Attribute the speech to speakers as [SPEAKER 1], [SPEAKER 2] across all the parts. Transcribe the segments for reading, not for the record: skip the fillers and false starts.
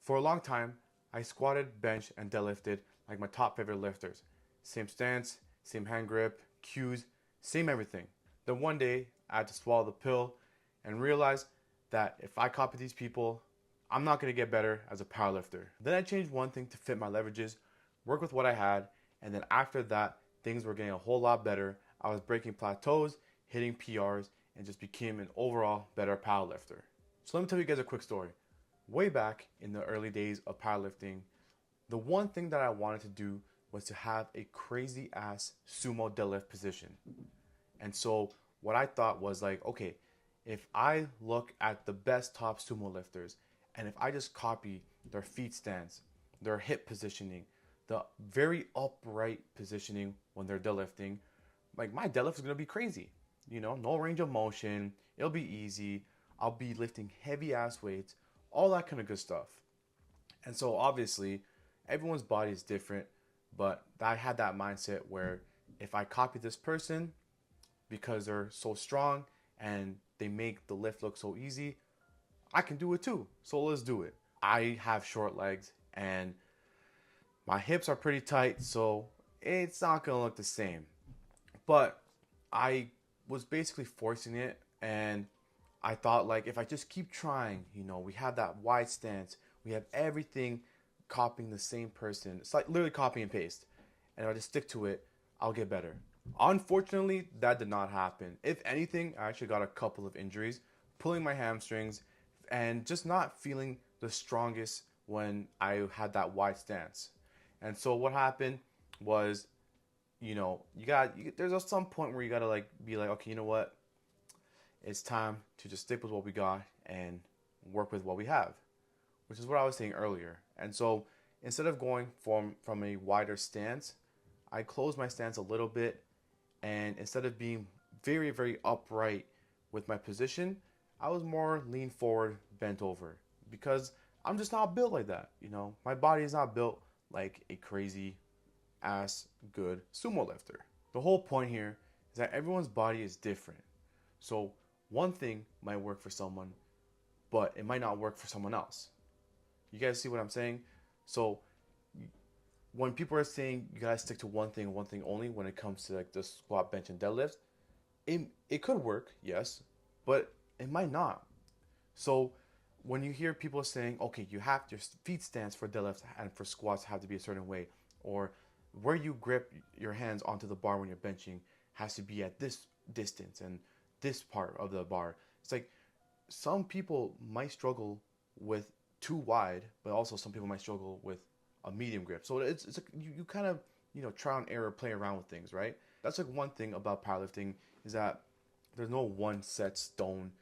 [SPEAKER 1] For a long time, I squatted, benched, and deadlifted like my top favorite lifters. Same stance, same hand grip, cues, same everything. Then one day, I had to swallow the pill and realize that if I copy these people, I'm not going to get better as a powerlifter. Then I changed one thing to fit my leverages, work with what I had, and then after that, things were getting a whole lot better. I was breaking plateaus, hitting PRs, and just became an overall better powerlifter. So let me tell you guys a quick story. Way back in the early days of powerlifting, the one thing that I wanted to do was to have a crazy ass sumo deadlift position. And so what I thought was like, okay, if I look at the best top sumo lifters and if I just copy their feet stance, their hip positioning, the very upright positioning when they're deadlifting, like my deadlift is gonna be crazy. You know, no range of motion, it'll be easy. I'll be lifting heavy ass weights, all that kind of good stuff. And so obviously, everyone's body is different, but I had that mindset where if I copy this person because they're so strong and they make the lift look so easy, I can do it too. So let's do it. I have short legs and my hips are pretty tight, so it's not gonna look the same. But I was basically forcing it, and I thought like if I just keep trying, you know, we have that wide stance, we have everything copying the same person. It's like literally copy and paste. And if I just stick to it, I'll get better. Unfortunately, that did not happen. If anything, I actually got a couple of injuries, pulling my hamstrings and just not feeling the strongest when I had that wide stance. And so what happened was, you know, there's some point where you gotta like be like, okay, you know what? It's time to just stick with what we got and work with what we have, which is what I was saying earlier. And so instead of going from a wider stance, I closed my stance a little bit, and instead of being very, very upright with my position, I was more lean forward, bent over, because I'm just not built like that. You know, my body is not built like a crazy ass good sumo lifter. The whole point here is that everyone's body is different. So one thing might work for someone, but it might not work for someone else. You guys see what I'm saying? So when people are saying you gotta stick to one thing only when it comes to like the squat, bench, and deadlift, it could work, yes, but it might not. So when you hear people saying, okay, you have your feet stance for deadlifts and for squats have to be a certain way, or where you grip your hands onto the bar when you're benching has to be at this distance and this part of the bar. It's like some people might struggle with too wide, but also some people might struggle with a medium grip. So it's like you kind of, you know, trial and error, play around with things, right? That's like one thing about powerlifting is that there's no one set stone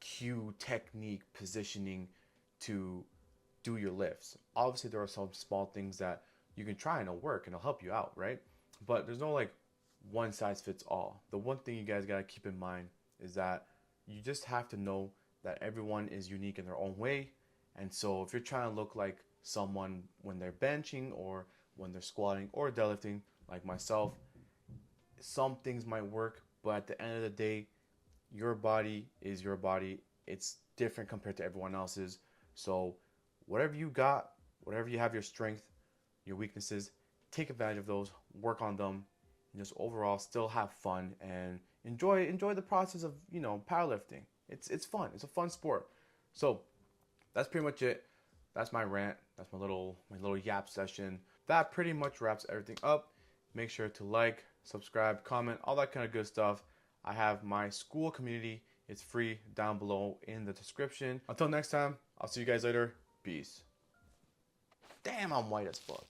[SPEAKER 1] cue, technique, positioning to do your lifts. Obviously, there are some small things that you can try and it'll work and it'll help you out, right? But there's no like one size fits all. The one thing you guys gotta keep in mind is that you just have to know that everyone is unique in their own way. And so if you're trying to look like someone when they're benching or when they're squatting or deadlifting, like myself, some things might work, but at the end of the day, your body is your body. It's different compared to everyone else's. So whatever you got, whatever you have your strength, your weaknesses, take advantage of those, work on them, and just overall still have fun and enjoy the process of, you know, powerlifting. It's fun. It's a fun sport. So that's pretty much it. That's my rant. That's my little yap session. That pretty much wraps everything up. Make sure to like, subscribe, comment, all that kind of good stuff. I have my school community. It's free down below in the description. Until next time, I'll see you guys later. Peace. Damn, I'm white as fuck.